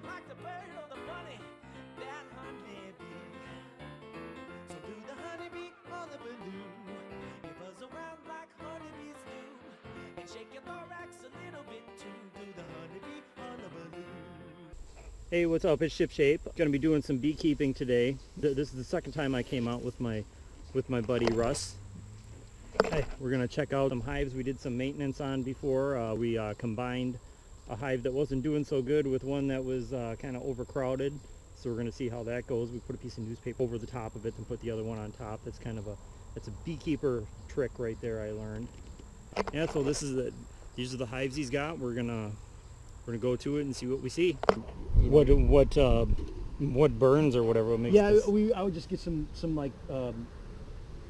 like the bird or the bunny, that honeybee. So do the honeybee or the balloon. You buzz around like honeybees do, and shake your thorax a little bit too. Do the honeybee or the balloon. Hey, what's up? It's Shipshape. Gonna be doing some beekeeping today. This is the second time I came out with my buddy Russ. Hey, we're gonna check out some hives we did some maintenance on before. We combined a hive that wasn't doing so good with one that was kind of overcrowded. So we're gonna see how that goes. We put a piece of newspaper over the top of it and put the other one on top. That's kind of it's a beekeeper trick right there, I learned. Yeah, so these are the hives he's got. We're gonna go to it and see what we see. What burns or whatever what makes this? I would just get some like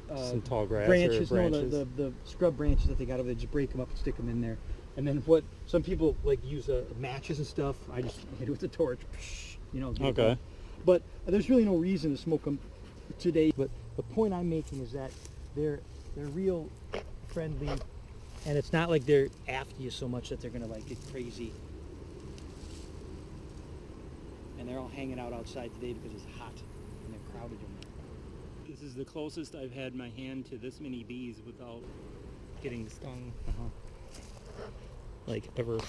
some tall grass branches, or branches. no, the scrub branches that they got over there, just break them up and stick them in there. And then what some people like use matches and stuff. I just hit it with a torch, you know. Okay. But there's really no reason to smoke them today. But the point I'm making is that they're real friendly, and it's not like they're after you so much that they're gonna like get crazy. And they're all hanging out outside today because it's hot and they're crowded in there. This is the closest I've had my hand to this many bees without getting stung. Like ever. You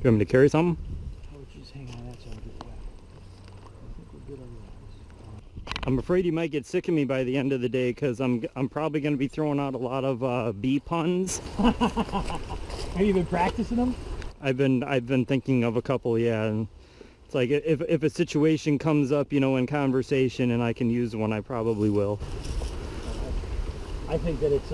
want me to carry something? Oh, just hang on, that's all good. I think we're good otherwise. I'm afraid you might get sick of me by the end of the day because I'm probably going to be throwing out a lot of bee puns. Have you been practicing them? I've been thinking of a couple, yeah. And it's like if a situation comes up, you know, in conversation, and I can use one, I probably will. I think that it's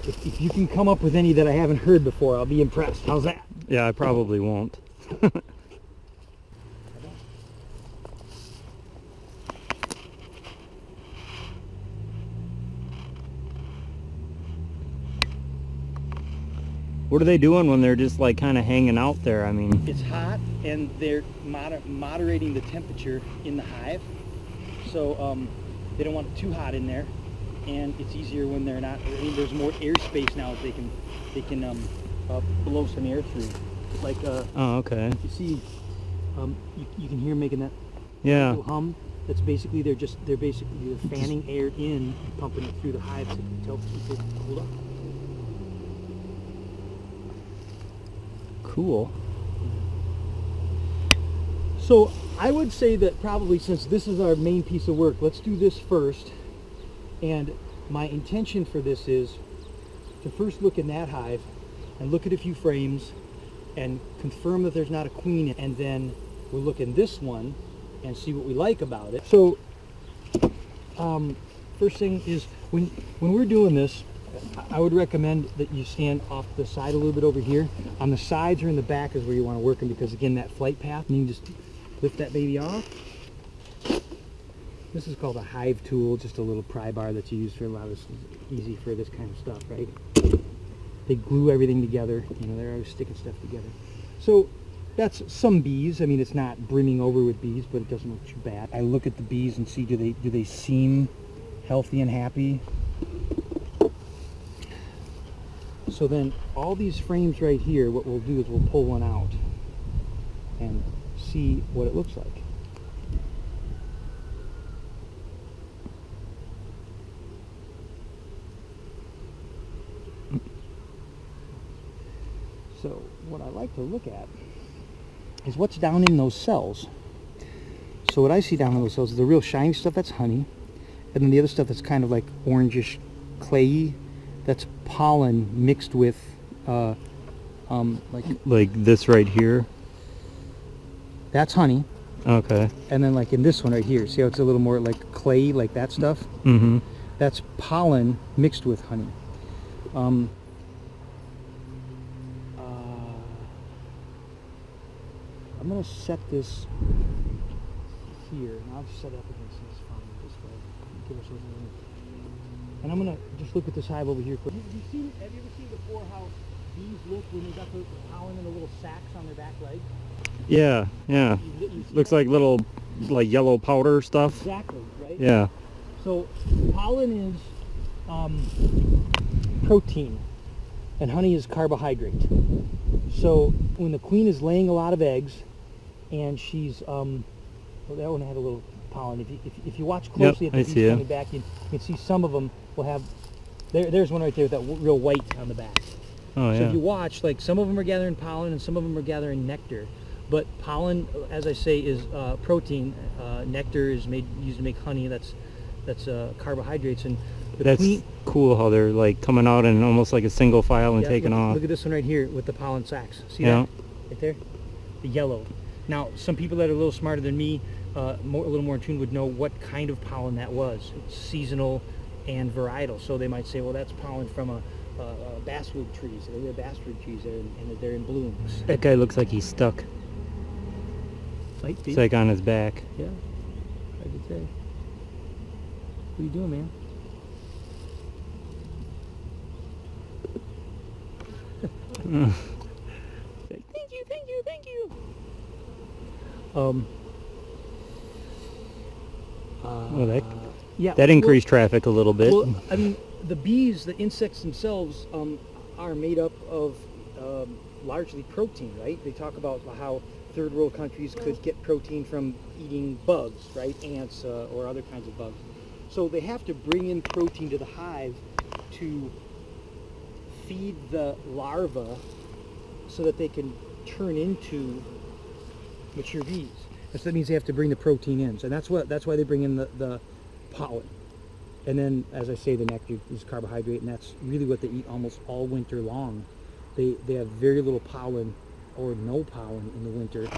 if you can come up with any that I haven't heard before, I'll be impressed. How's that? Yeah, I probably won't. What are they doing when they're just like kind of hanging out there? I mean, it's hot and they're moderating the temperature in the hive, so they don't want it too hot in there, and it's easier when they're not. I mean, there's more airspace now that they can blow some air through. Like oh, okay. You see, you can hear making that little hum. That's basically they're fanning air in, pumping it through the hive to help keep it cooled up. Cool. So I would say that probably since this is our main piece of work, let's do this first. And my intention for this is to first look in that hive and look at a few frames and confirm that there's not a queen, and then we'll look in this one and see what we like about it. So first thing is when we're doing this, I would recommend that you stand off the side a little bit over here. On the sides or in the back is where you want to work them, because again, that flight path, and you can just lift that baby off. This is called a hive tool, just a little pry bar that you use for a lot of this, easy for this kind of stuff, right? They glue everything together, you know, they're always sticking stuff together. So that's some bees. I mean, it's not brimming over with bees, but it doesn't look too bad. I look at the bees and see, do they seem healthy and happy? So then all these frames right here, what we'll do is we'll pull one out and see what it looks like. So what I like to look at is what's down in those cells. So what I see down in those cells is the real shiny stuff, that's honey. And then the other stuff that's kind of like orangish, clayey, that's pollen mixed with like this right here. That's honey. Okay. And then like in this one right here, see how it's a little more like clay, like that stuff? Mm-hmm. That's pollen mixed with honey. I'm gonna set this here, and I'll just set it up against this farm this way. Give ourselves a little. And I'm gonna just look at this hive over here. Have you ever seen before how bees look when they got the pollen in the little sacs on their back legs? Yeah, yeah. Looks like little like yellow powder stuff. Exactly, right? Yeah. So pollen is protein, and honey is carbohydrate. So when the queen is laying a lot of eggs, and she's well, that one had a little pollen. If you watch closely at the bees coming back, you can see some of them will have. There's one right there with that real white on the back. Oh, So yeah. if you watch, like some of them are gathering pollen and some of them are gathering nectar. But pollen, as I say, is protein. Nectar is used to make honey. That's carbohydrates. And the That's queen, cool how they're like coming out in almost like a single file and taking off. Look at this one right here with the pollen sacs. See Yeah. that? Right there? The yellow. Now, some people that are a little smarter than me, a little more in tune, would know what kind of pollen that was. It's seasonal and varietal. So they might say, well, that's pollen from a basswood trees. There are basswood trees there, and they're in blooms. That guy looks like he's stuck. Might be. It's like on his back. Yeah. Hard to say. What are you doing, man? Thank you, thank you, thank you. Well, Yeah. that increased traffic a little bit. Well, I mean, the bees, the insects themselves, are made up of largely protein, right? They talk about how third world countries could get protein from eating bugs, right? Ants or other kinds of bugs. So they have to bring in protein to the hive to feed the larva so that they can turn into mature bees. And so that means they have to bring the protein in. So that's why they bring in the pollen. And then, as I say, the nectar is carbohydrate, and that's really what they eat almost all winter long. They have very little pollen or no pollen in the winter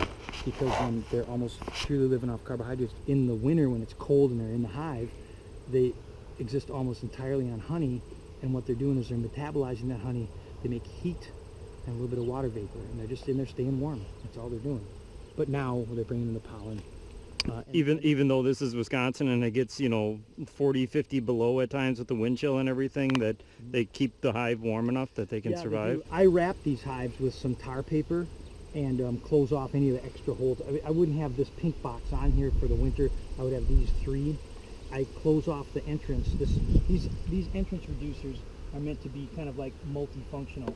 because when they're almost truly living off carbohydrates, in the winter when it's cold and they're in the hive, they exist almost entirely on honey, and what they're doing is they're metabolizing that honey. They make heat and a little bit of water vapor, and they're just in there staying warm. That's all they're doing. But now they're bringing in the pollen. Even though this is Wisconsin and it gets 40, 50 below at times with the wind chill and everything, that they keep the hive warm enough that they can survive. I wrap these hives with some tar paper and close off any of the extra holes. I wouldn't have this pink box on here for the winter. I would have these three. I close off the entrance. These entrance reducers are meant to be kind of like multifunctional,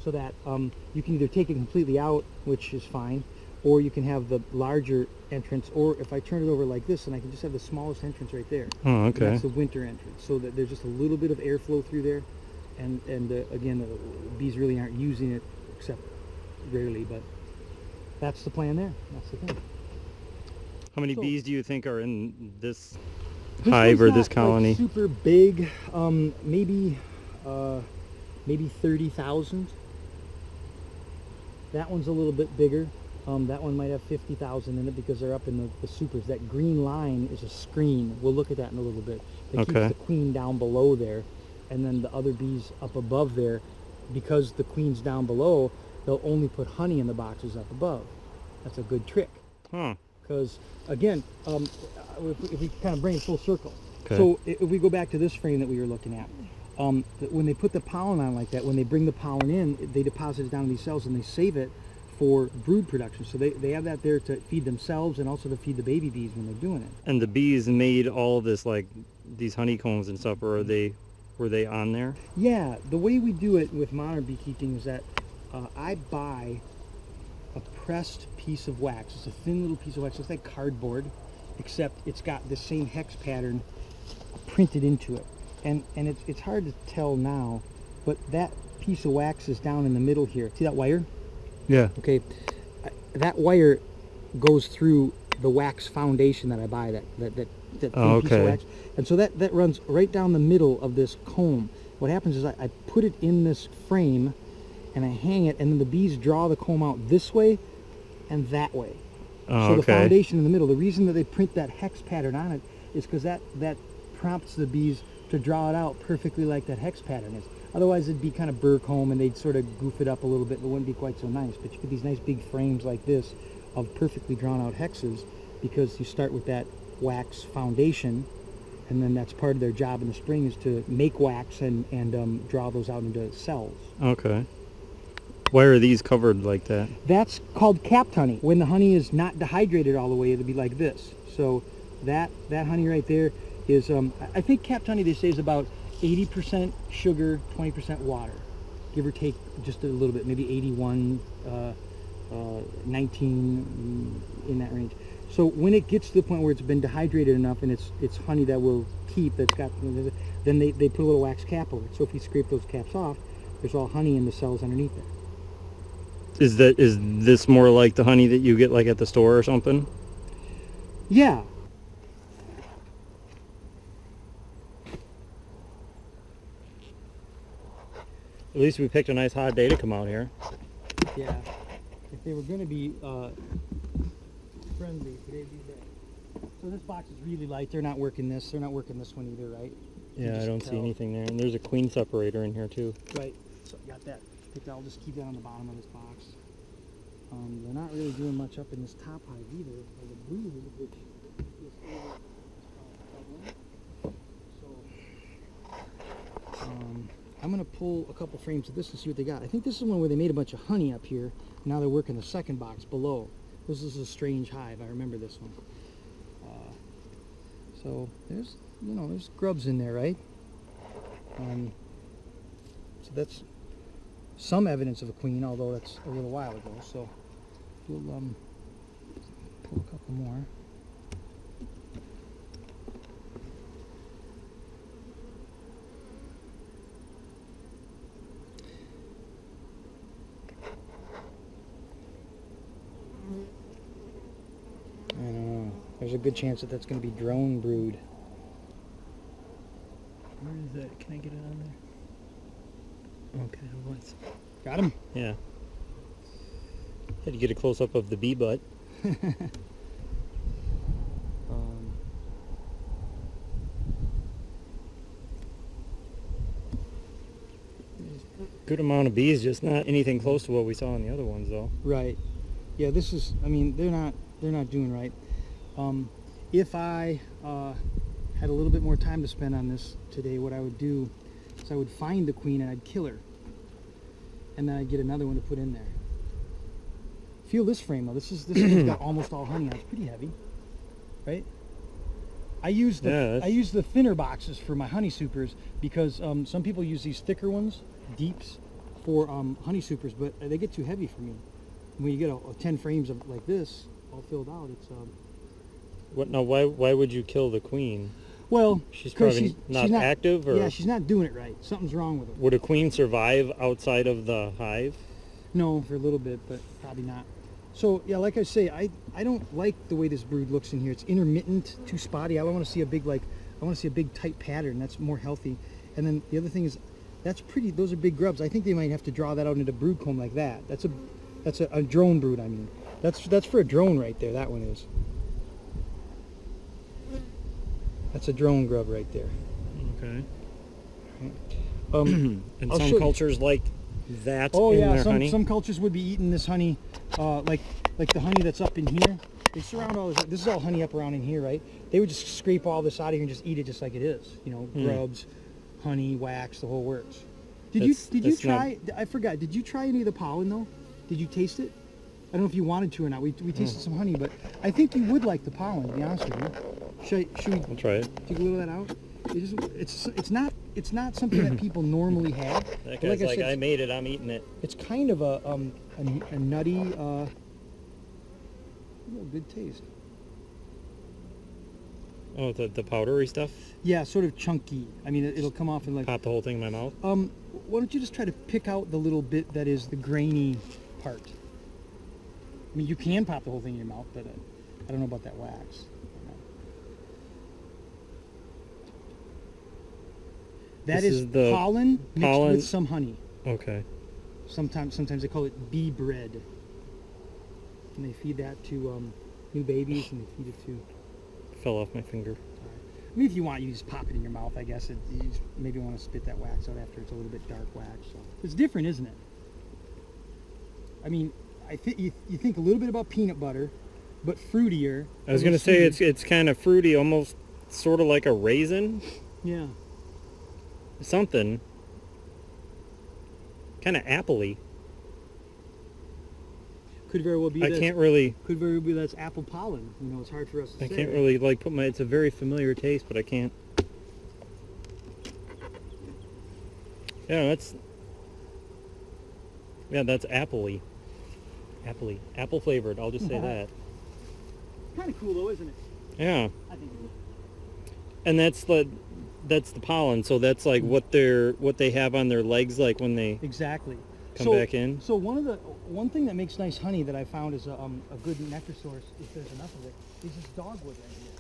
so that you can either take it completely out, which is fine, or you can have the larger entrance, or if I turn it over like this, then I can just have the smallest entrance right there. Oh, okay. And that's the winter entrance, so that there's just a little bit of airflow through there, and again, the bees really aren't using it except rarely, but that's the plan there. That's the thing. How many bees do you think are in this This hive one's or this not, colony? like, super big, maybe 30,000. That one's a little bit bigger. That one might have 50,000 in it because they're up in the supers. That green line is a screen. We'll look at that in a little bit. That keeps the queen down below there, and then the other bees up above there. Because the queen's down below, they'll only put honey in the boxes up above. That's a good trick. Huh. Because again, if we kind of bring it full circle. Okay. So if we go back to this frame that we were looking at, when they put the pollen on like that, when they bring the pollen in, they deposit it down in these cells and they save it for brood production. So they have that there to feed themselves and also to feed the baby bees when they're doing it. And the bees made all this, like these honeycombs and stuff, or were they on there? Yeah, the way we do it with modern beekeeping is that I buy a pressed piece of wax. It's a thin little piece of wax. It's like cardboard, except it's got the same hex pattern printed into it. And it's hard to tell now, but that piece of wax is down in the middle here. See that wire? Yeah. Okay, that wire goes through the wax foundation that I buy, that thin piece of wax. And so that runs right down the middle of this comb. What happens is I put it in this frame and I hang it, and then the bees draw the comb out this way and that way. Oh, so the foundation in the middle, the reason that they print that hex pattern on it is because that prompts the bees to draw it out perfectly like that hex pattern is. Otherwise it'd be kind of burr comb and they'd sort of goof it up a little bit and it wouldn't be quite so nice. But you get these nice big frames like this of perfectly drawn out hexes because you start with that wax foundation, and then that's part of their job in the spring is to make wax and draw those out into cells. Okay. Why are these covered like that? That's called capped honey. When the honey is not dehydrated all the way, it'll be like this. So that honey right there is, I think capped honey, they say, is about 80% sugar, 20% water. Give or take just a little bit, maybe 81, 19, in that range. So when it gets to the point where it's been dehydrated enough and it's honey that will keep, that's got, then they put a little wax cap over it. So if you scrape those caps off, there's all honey in the cells underneath there. Is this more like the honey that you get like at the store or something? Yeah. At least we picked a nice hot day to come out here. Yeah. If they were going to be friendly, today'd be bad. So this box is really light. They're not working this. They're not working this one either, right? Yeah, I don't see anything there. And there's a queen separator in here too. Right. So got that. I'll just keep that on the bottom of this box. They're not really doing much up in this top hive either. Or the brood, which is so I'm going to pull a couple frames of this and see what they got. I think this is one where they made a bunch of honey up here. Now they're working the second box below. This is a strange hive. I remember this one. So there's, there's grubs in there, right? So that's some evidence of a queen, although that's a little while ago. So we'll pull a couple more. I don't know. There's a good chance that that's going to be drone brood. Where is that? Can I get it on there? Okay, once. Got him? Yeah. Had to get a close-up of the bee butt. Good amount of bees, just not anything close to what we saw in the other ones, though. Right. Yeah, this is, I mean, they're not doing right. If I had a little bit more time to spend on this today, what I would do is I would find the queen and I'd kill her. And then I'd get another one to put in there. Feel this frame though. This one's got almost all honey on it. It's pretty heavy, right? I use the thinner boxes for my honey supers because some people use these thicker ones, deeps, for honey supers, but they get too heavy for me. When you get 10 frames of like this all filled out, it's What now? Why would you kill the queen? well, She's probably not active, or yeah, she's not doing it right. Something's wrong with her. would a queen survive outside of the hive? No, for a little bit, but probably not. So yeah, like I say, I don't like the way this brood looks in here. It's intermittent, too spotty. I want to see a big I want to see a big tight pattern. That's more healthy. And then the other thing is, that's pretty. Those are big grubs. I think they might have to draw that out into brood comb like that. That's a drone brood. I mean, that's for a drone right there. That one is. That's a drone grub right there. Okay. And And some cultures like that in their honey? some cultures would be eating this honey, like the honey that's up in here. They surround all this. This is all honey up around in here, right? They would just scrape all this out of here and just eat it just like it is. Grubs, honey, wax, the whole works. Did you try? I forgot. Did you try any of the pollen though? Did you taste it? I don't know if you wanted to or not. We tasted some honey, but I think you would like the pollen. To be honest with you, should we I'll try it. take a little of that out? It's not something that people normally have. That But guy's like, said, I made it, I'm eating it. it's kind of a nutty, good taste. Oh, the powdery stuff? Yeah, sort of chunky. I mean, it'll come off in like. Pop the whole thing in my mouth? Why don't you just try to pick out the little bit that is the grainy part? I mean, you can pop the whole thing in your mouth, but I don't know about that wax. That is the pollen mixed with some honey. Okay. Sometimes they call it bee bread. And they feed that to new babies, and they feed it to. Fell off my finger. I mean, if you want, you just pop it in your mouth. I guess you just maybe want to spit that wax out after it's a little bit dark wax. So it's different, isn't it? I mean, you think a little bit about peanut butter, but fruitier. I was gonna say it's kind of fruity, almost sort of like a raisin. Yeah. Something. Kind of appley. Could very well be. I can't really. Could very well be that's apple pollen. You know, it's hard for us to say. I can't really like put my. It's a very familiar taste, but I can't. Yeah, that's. Yeah, that's appley. Appley. Apple flavored. I'll just say that. Kind of cool though, isn't it? Yeah. I think it is. And that's the pollen. So that's like what they have on their legs, like when they exactly come back in. So one thing that makes nice honey that I found is a good nectar source, if there's enough of it, is this dogwood right here.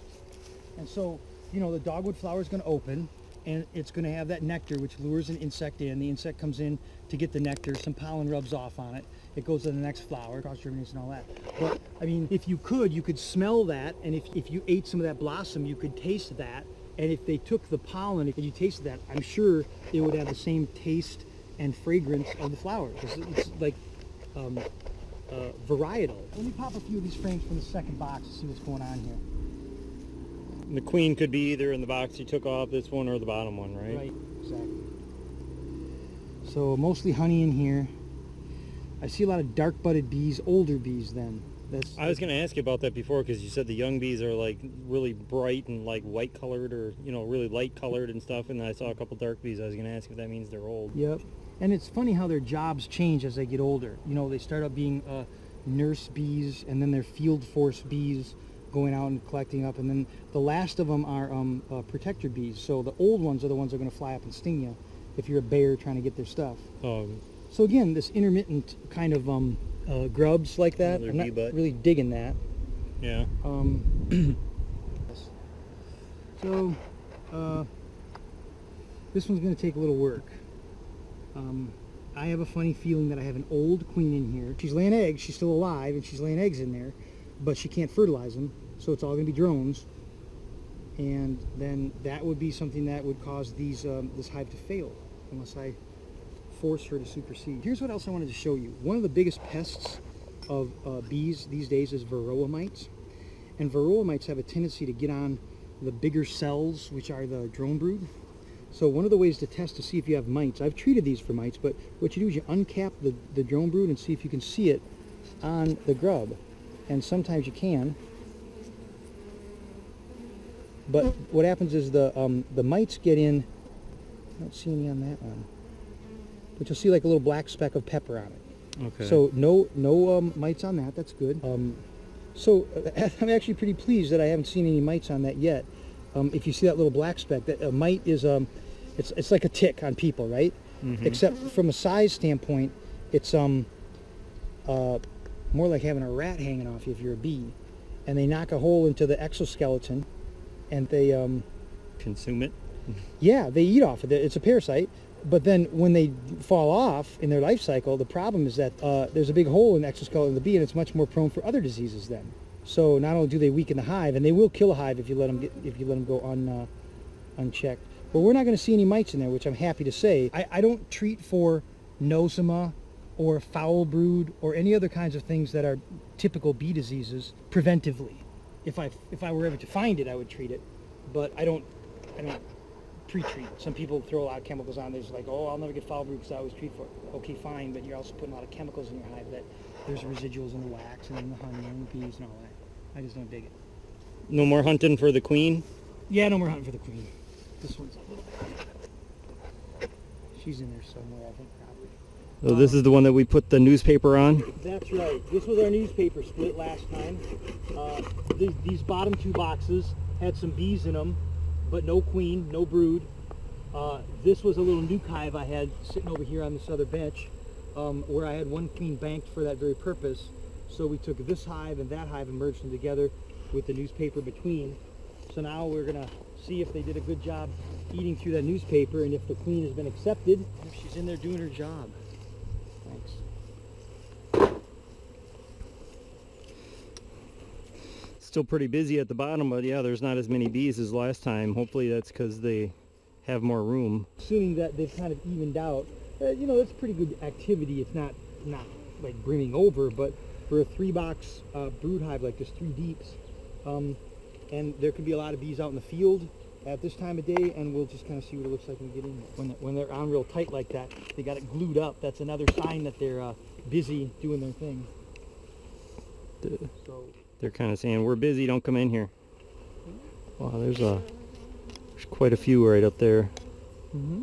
And so, you know, the dogwood flower is going to open, and it's going to have that nectar, which lures an insect in. The insect comes in to get the nectar. Some pollen rubs off on it. It goes to the next flower, cross germination and all that. But, I mean, if you could smell that, and if you ate some of that blossom, you could taste that. And if they took the pollen, if you tasted that, I'm sure it would have the same taste and fragrance of the flower. It's like varietal. Let me pop a few of these frames from the second box to see what's going on here. The queen could be either in the box you took off, this one, or the bottom one, right? Right, exactly. So mostly honey in here. I see a lot of dark-budded bees, older bees then. I was going to ask you about that before, because you said the young bees are like really bright and like white colored, or you know, really light colored and stuff, and I saw a couple dark bees. I was going to ask if that means they're old. Yep. And it's funny how their jobs change as they get older. You know, they start out being nurse bees, and then they're field force bees going out and collecting up, and then the last of them are protector bees. So the old ones are the ones that are going to fly up and sting you if you're a bear trying to get their stuff. So again, this intermittent kind of grubs like that, I'm not really digging that. Yeah. So this one's going to take a little work. I have a funny feeling that I have an old queen in here. She's laying eggs. She's still alive, and she's laying eggs in there, but she can't fertilize them, so it's all going to be drones. And then that would be something that would cause these this hive to fail unless I force her to supersede. Here's what else I wanted to show you. One of the biggest pests of bees these days is varroa mites. And varroa mites have a tendency to get on the bigger cells, which are the drone brood. So one of the ways to test to see if you have mites, I've treated these for mites, but what you do is you uncap the drone brood and see if you can see it on the grub. And sometimes you can. But what happens is the mites get in. I don't see any on that one. But you'll see like a little black speck of pepper on it. Okay. So no mites on that. That's good. So I'm actually pretty pleased that I haven't seen any mites on that yet. If you see that little black speck, that a mite is it's like a tick on people, right? Mm-hmm. Except from a size standpoint, it's more like having a rat hanging off you if you're a bee, and they knock a hole into the exoskeleton, and they consume it. Yeah, they eat off of it. It's a parasite. But then when they fall off in their life cycle, the problem is that there's a big hole in the exoskeleton of the bee, and it's much more prone for other diseases then. So not only do they weaken the hive, and they will kill a hive if you let them go unchecked. But we're not going to see any mites in there, which I'm happy to say. I don't treat for nosema or foul brood or any other kinds of things that are typical bee diseases preventively. If I were ever to find it, I would treat it, but I don't pre-treat. Some people throw a lot of chemicals on. They're just like, oh, I'll never get foul brood because I always treat for it. Okay, fine, but you're also putting a lot of chemicals in your hive that there's residuals in the wax and in the honey and the bees and all that. I just don't dig it. No more hunting for the queen? Yeah, no more hunting for the queen. This one's a little bit. She's in there somewhere, I think, probably. So this is the one that we put the newspaper on? That's right. This was our newspaper split last time. These bottom two boxes had some bees in them, but no queen, no brood. This was a little nuke hive I had sitting over here on this other bench, where I had one queen banked for that very purpose. So we took this hive and that hive and merged them together with the newspaper between. So now we're going to see if they did a good job eating through that newspaper, and if the queen has been accepted, if she's in there doing her job. Thanks. Still pretty busy at the bottom, but yeah, there's not as many bees as last time. Hopefully that's because they have more room. Assuming that they've kind of evened out, you know, that's pretty good activity. It's not like brimming over, but for a 3-box brood hive like this, 3 deeps, and there could be a lot of bees out in the field at this time of day, and we'll just kind of see what it looks like when we get in there. When they're on real tight like that, they got it glued up. That's another sign that they're busy doing their thing. So They're kind of saying, we're busy, don't come in here. Wow, there's quite a few right up there. mm-hmm.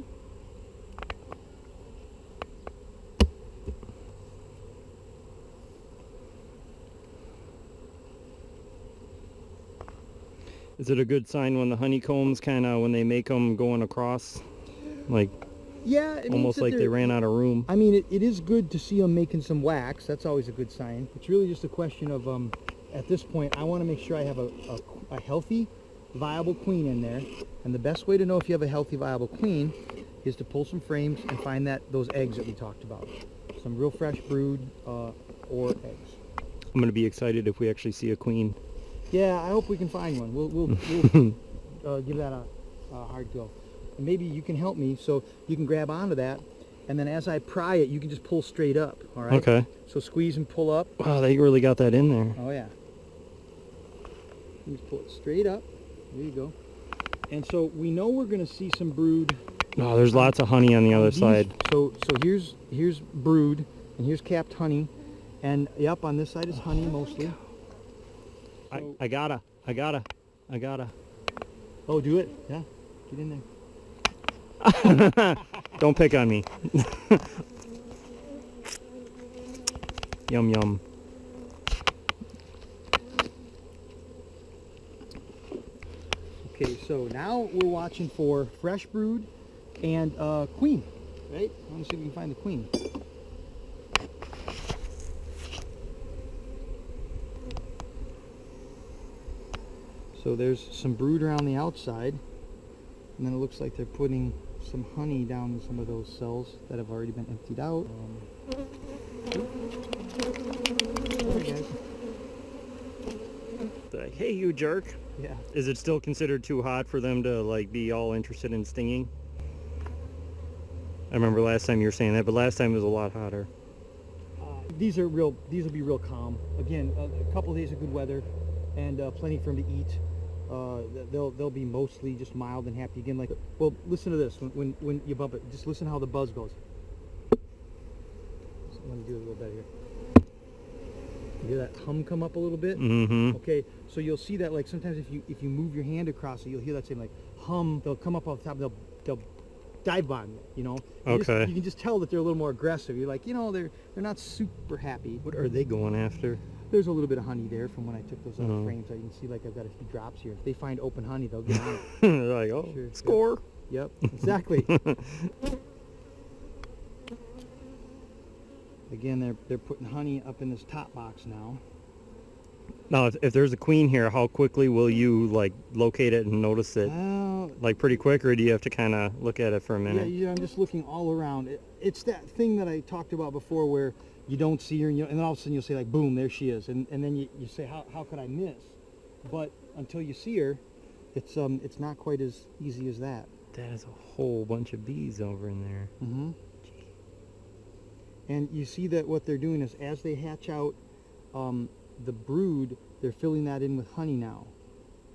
Is it a good sign when the honeycombs kind of, when they make them going across? Like, Yeah, it means almost that like they they're- ran out of room. I mean, it is good to see them making some wax. That's always a good sign. It's really just a question of, at this point, I want to make sure I have a healthy, viable queen in there. And the best way to know if you have a healthy, viable queen is to pull some frames and find those eggs that we talked about. Some real fresh brood or eggs. I'm going to be excited if we actually see a queen. Yeah, I hope we can find one. We'll give that a hard go. And maybe you can help me so you can grab onto that, and then as I pry it, you can just pull straight up, all right? Okay. So squeeze and pull up. Wow, they really got that in there. Oh, yeah. You just pull it straight up. There you go. And so we know we're going to see some brood. Oh, there's lots of honey on the other these- side. So here's brood, and here's capped honey. And, yep, on this side is honey mostly. I gotta. Oh, do it. Yeah, get in there. Don't pick on me. Yum, yum. Okay, so now we're watching for fresh brood and queen, right? I want to see if we can find the queen. So there's some brood around the outside, and then it looks like they're putting some honey down in some of those cells that have already been emptied out. Sorry, guys. Like, hey, you jerk. Yeah. Is it still considered too hot for them to like be all interested in stinging? I remember last time you were saying that, but last time it was a lot hotter. These will be real calm. Again, a couple of days of good weather and plenty for them to eat. They'll be mostly just mild and happy again. Like, well, listen to this. When you bump it, just listen how the buzz goes. So let me do it a little better here. You hear that hum come up a little bit? Mm-hmm. Okay, so you'll see that like sometimes if you move your hand across it, you'll hear that same like hum. They'll come up off the top. They'll dive bomb you. You know. Okay. You can just tell that they're a little more aggressive. You're like, they're not super happy. What are they going after? There's a little bit of honey there from when I took those other Oh. frames. You can see like I've got a few drops here. If they find open honey, they'll get on it. They're like, oh, Sure. score. Yep, exactly. Again, they're putting honey up in this top box now. Now, if there's a queen here, how quickly will you like locate it and notice it? Well, Like pretty quick, or do you have to kind of look at it for a minute? yeah, I'm just looking all around. It's that thing that I talked about before where you don't see her, and then all of a sudden you'll say like, boom, there she is. And then you say, how could I miss? But until you see her, it's not quite as easy as that. That is a whole bunch of bees over in there. Mm-hmm. And you see that what they're doing is as they hatch out the brood, they're filling that in with honey now.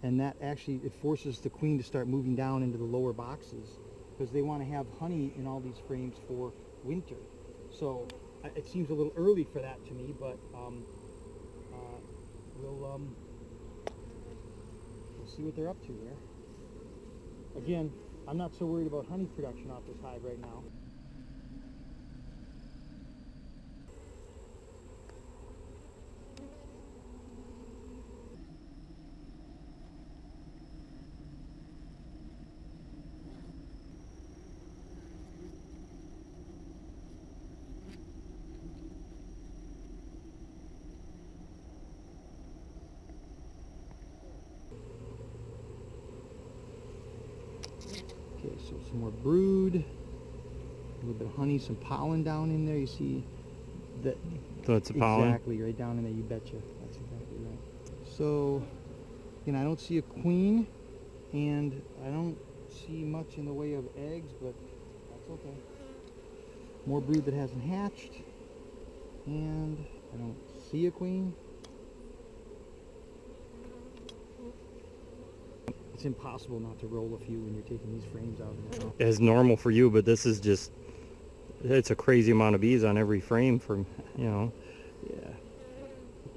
And that actually, it forces the queen to start moving down into the lower boxes because they want to have honey in all these frames for winter. So it seems a little early for that to me, but we'll see what they're up to there. Again, I'm not so worried about honey production off this hive right now. Okay, so some more brood, a little bit of honey, some pollen down in there. You see that? So it's a pollen? Exactly, right down in there, you betcha. That's exactly right. So, I don't see a queen, and I don't see much in the way of eggs, but that's okay. More brood that hasn't hatched, and I don't see a queen. It's impossible not to roll a few when you're taking these frames out of the house. It's normal for you, but this is just, it's a crazy amount of bees on every frame from, Yeah.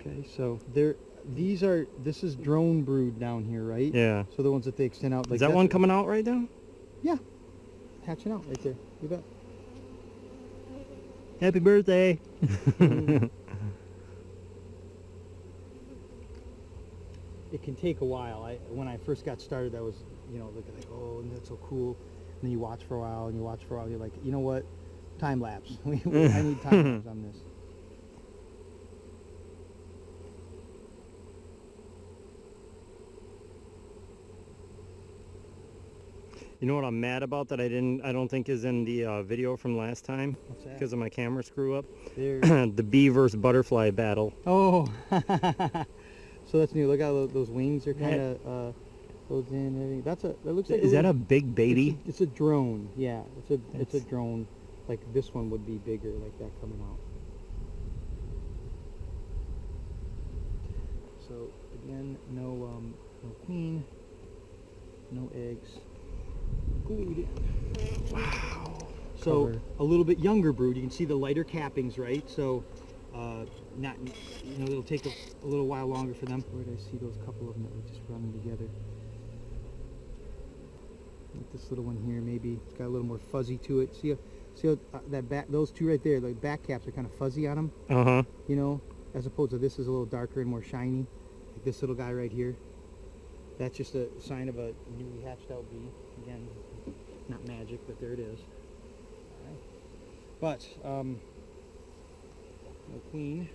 Okay, so this is drone brood down here, right? Yeah. So the ones that they extend out. Like Is that that's one what- coming out right now? Yeah, hatching out right there. You bet. Happy birthday. It can take a while. When I first got started, I was, looking like, oh, and that's so cool. And then you watch for a while, and you watch for a while. You're like, you know what? Time lapse. I need time lapse on this. You know what I'm mad about that I don't think is in the video from last time What's that? because of my camera screw up? There. The bee versus butterfly battle. Oh, so that's new. Look how those wings are kind of closed in. And everything. That looks like. Is that a big baby? It's a drone. Yeah, it's a drone. Like this one would be bigger, like that coming out. So again, no queen, no eggs. Glued in. Wow. So Cover. a little bit younger brood. You can see the lighter cappings, right? So not, it'll take a little while longer for them. Where did I see those couple of them that were just running together? Like this little one here, maybe it's got a little more fuzzy to it. See how that back, those two right there, the back caps are kind of fuzzy on them. As opposed to this is a little darker and more shiny. Like this little guy right here. That's just a sign of a newly hatched out bee. Again, not magic, but there it is. All right. But no queen.